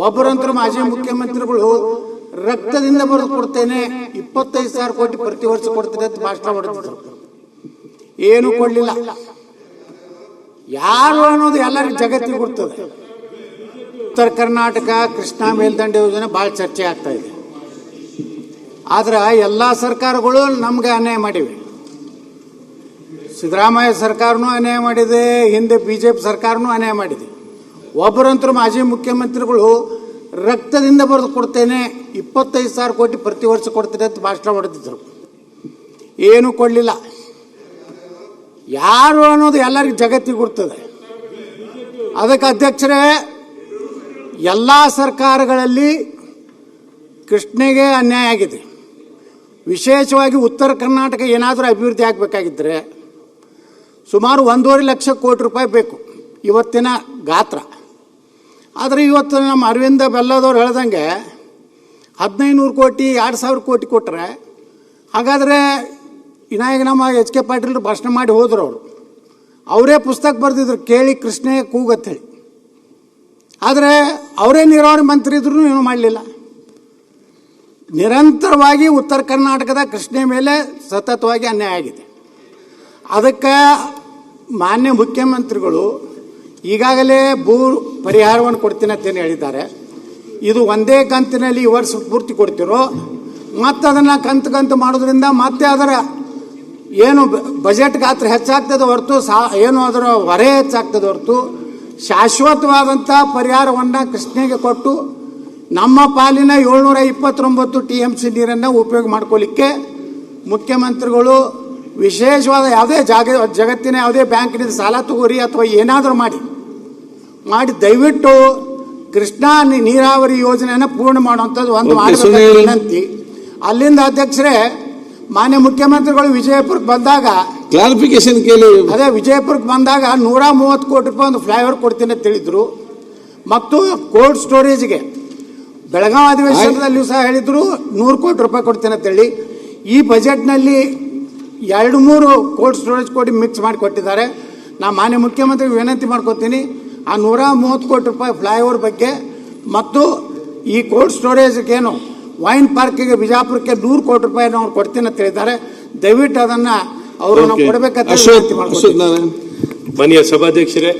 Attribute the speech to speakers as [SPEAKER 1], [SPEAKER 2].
[SPEAKER 1] ಒಬ್ಬರಂತರೂ ಮಾಜಿ ಮುಖ್ಯಮಂತ್ರಿಗಳು ರಕ್ತದಿಂದ ಬರೆದು ಕೊಡ್ತೇನೆ 25,000 ಕೋಟಿ ಪ್ರತಿ ವರ್ಷ ಕೊಡ್ತೇನೆ ಅಂತ ಭಾಷಣ ಮಾಡಿದ್ರು. ಏನು ಕೊಡ್ಲಿಲ್ಲ. ಯಾರು ಅನ್ನೋದು ಎಲ್ಲರಿಗೂ ಜಗತ್ತಿಗೆ ಗೊತ್ತದೆ. ಉತ್ತರ ಕರ್ನಾಟಕ ಕೃಷ್ಣಾ ಮೇಲ್ದಂಡೆ ಯೋಜನೆ ಭಾಳ ಚರ್ಚೆ ಆಗ್ತಾ ಇದೆ. ಆದ್ರೆ ಎಲ್ಲ ಸರ್ಕಾರಗಳು ನಮ್ಗೆ ಅನ್ಯಾಯ ಮಾಡಿವೆ. ಸಿದ್ದರಾಮಯ್ಯ ಸರ್ಕಾರನೂ ಅನ್ಯಾಯ ಮಾಡಿದೆ, ಹಿಂದೆ BJP ಸರ್ಕಾರನೂ ಅನ್ಯಾಯ ಮಾಡಿದೆ. ಒಬ್ಬರಂತರೂ ಮಾಜಿ ಮುಖ್ಯಮಂತ್ರಿಗಳು ರಕ್ತದಿಂದ ಬರೆದು ಕೊಡ್ತೇನೆ 25,000 ಕೋಟಿ ಪ್ರತಿ ವರ್ಷ ಕೊಡ್ತೇನೆ ಅಂತ ಭಾಷಣ ಮಾಡಿದ್ರು. ಏನು ಕೊಡಲಿಲ್ಲ. ಯಾರು ಅನ್ನೋದು ಎಲ್ಲರಿಗೂ ಜಗತ್ತಿಗೆ ಗೊತ್ತದೆ. ಅದಕ್ಕೆ ಅಧ್ಯಕ್ಷರೇ, ಎಲ್ಲ ಸರ್ಕಾರಗಳಲ್ಲಿ ಕೃಷ್ಣೆಗೆ ಅನ್ಯಾಯ ಆಗಿದೆ. ವಿಶೇಷವಾಗಿ ಉತ್ತರ ಕರ್ನಾಟಕ ಏನಾದರೂ ಅಭಿವೃದ್ಧಿ ಆಗಬೇಕಾಗಿದ್ದರೆ ಸುಮಾರು 1.5 ಲಕ್ಷ ಕೋಟಿ ರೂಪಾಯಿ ಬೇಕು ಇವತ್ತಿನ ಗಾತ್ರ. ಆದರೆ ಇವತ್ತು ನಮ್ಮ ಅರವಿಂದ ಬೆಲ್ಲದವ್ರು ಹೇಳ್ದಂಗೆ 1500 ಕೋಟಿ 2,000 ಕೋಟಿ ಕೊಟ್ಟರೆ, ಹಾಗಾದರೆ ವಿನಾಯಕ ನಮ್ಮ HK ಪಾಟೀಲ್ ಭಾಷಣ ಮಾಡಿ ಹೋದ್ರು. ಅವರೇ ಪುಸ್ತಕ ಬರೆದಿದ್ರು, ಕೇಳಿ ಕೃಷ್ಣೆಗೆ ಕೂಗತ್ತೇಳಿ. ಆದರೆ ಅವರೇ ನೀರಾವರಿ ಮಂತ್ರಿ ಇದ್ರೂ ಏನೂ ಮಾಡಲಿಲ್ಲ. ನಿರಂತರವಾಗಿ ಉತ್ತರ ಕರ್ನಾಟಕದ ಕೃಷ್ಣೆ ಮೇಲೆ ಸತತವಾಗಿ ಅನ್ಯಾಯ ಆಗಿದೆ. ಅದಕ್ಕೆ ಮಾನ್ಯ ಮುಖ್ಯಮಂತ್ರಿಗಳು ಈಗಾಗಲೇ ಭೂ ಪರಿಹಾರವನ್ನು ಕೊಡ್ತೀನಿ ಅಂತೇನು ಹೇಳಿದ್ದಾರೆ. ಇದು ಒಂದೇ ಕಂತಿನಲ್ಲಿ ಈ ವರ್ಷ ಪೂರ್ತಿ ಕೊಡ್ತಿರೋ, ಮತ್ತು ಅದನ್ನು ಕಂತು ಮಾಡೋದ್ರಿಂದ ಮತ್ತೆ ಅದರ ಏನು ಬಜೆಟ್ ಗಾತ್ರ ಹೆಚ್ಚಾಗ್ತದೆ ಹೊರತು ಏನು ಅದರ ಹೊರೆ ಹೆಚ್ಚಾಗ್ತದೆ ಹೊರತು ಶಾಶ್ವತವಾದಂಥ ಪರಿಹಾರವನ್ನು ಕೃಷ್ಣೆಗೆ ಕೊಟ್ಟು ನಮ್ಮ ಪಾಲಿನ 729 TMC ನೀರನ್ನು ಉಪಯೋಗ ಮಾಡ್ಕೊಳ್ಳಿಕ್ಕೆ ಮುಖ್ಯಮಂತ್ರಿಗಳು ವಿಶೇಷವಾದ ಯಾವುದೇ ಜಗತ್ತಿನ ಯಾವುದೇ ಬ್ಯಾಂಕಿನಿಂದ ಸಾಲ ತಗೋರಿ ಅಥವಾ ಏನಾದರೂ ಮಾಡಿ ದಯವಿಟ್ಟು ಕೃಷ್ಣಾ ನೀರಾವರಿ ಯೋಜನೆಯನ್ನು ಪೂರ್ಣ ಮಾಡುವಂಥದ್ದು ಒಂದು ಮಾಡಬೇಕು ವಿನಂತಿ. ಅಲ್ಲಿಂದ ಅಧ್ಯಕ್ಷರೇ, ಮಾನ್ಯ ಮುಖ್ಯಮಂತ್ರಿಗಳು ವಿಜಯಪುರಕ್ಕೆ ಬಂದಾಗ
[SPEAKER 2] ಕ್ಲಾರಿಫಿಕೇಶನ್ ಕೇಳಿ,
[SPEAKER 1] ಅದೇ ವಿಜಯಪುರಕ್ಕೆ ಬಂದಾಗ 130 ಕೋಟಿ ರೂಪಾಯಿ ಒಂದು ಫ್ಲೈಓವರ್ ಕೊಡ್ತೀನಿ ಅಂತ ಹೇಳಿದ್ರು. ಮತ್ತು ಕೋಲ್ಡ್ ಸ್ಟೋರೇಜ್ಗೆ ಬೆಳಗಾವಿ ಅಧಿವೇಶನದಲ್ಲಿಯೂ ಸಹ ಹೇಳಿದ್ರು 100 ಕೋಟಿ ರೂಪಾಯಿ ಕೊಡ್ತೀನಿ ಅಂತೇಳಿ. ಈ ಬಜೆಟ್ನಲ್ಲಿ 2-3 ಕೋಲ್ಡ್ ಸ್ಟೋರೇಜ್ ಕೋಟಿ ಮಿಕ್ಸ್ ಮಾಡಿ ಕೊಟ್ಟಿದ್ದಾರೆ. ನಾ ಮಾನ್ಯ ಮುಖ್ಯಮಂತ್ರಿಗೆ ವಿನಂತಿ ಮಾಡ್ಕೊತೀನಿ, ಆ 130 ಕೋಟಿ ರೂಪಾಯಿ ಫ್ಲೈಓವರ್ ಬಗ್ಗೆ ಮತ್ತು ಈ ಕೋಲ್ಡ್ ಸ್ಟೋರೇಜ್ಗೇನು ವೈನ್ ಪಾರ್ಕಿಗೆ ಬಿಜಾಪುರಕ್ಕೆ 100 ಕೋಟಿ ರೂಪಾಯಿ ಅವ್ರು ಕೊಡ್ತೀನಿ ಅಂತ ಹೇಳಿದ್ದಾರೆ. ದಯವಿಟ್ಟು ಅದನ್ನು ಅವರು ನಾವು ಕೊಡಬೇಕಂತ ವಿನಂತಿ ಮಾಡ್ಕೊತೀನಿ.
[SPEAKER 3] ಮಾನ್ಯ ಸಭಾಧ್ಯಕ್ಷರೇ,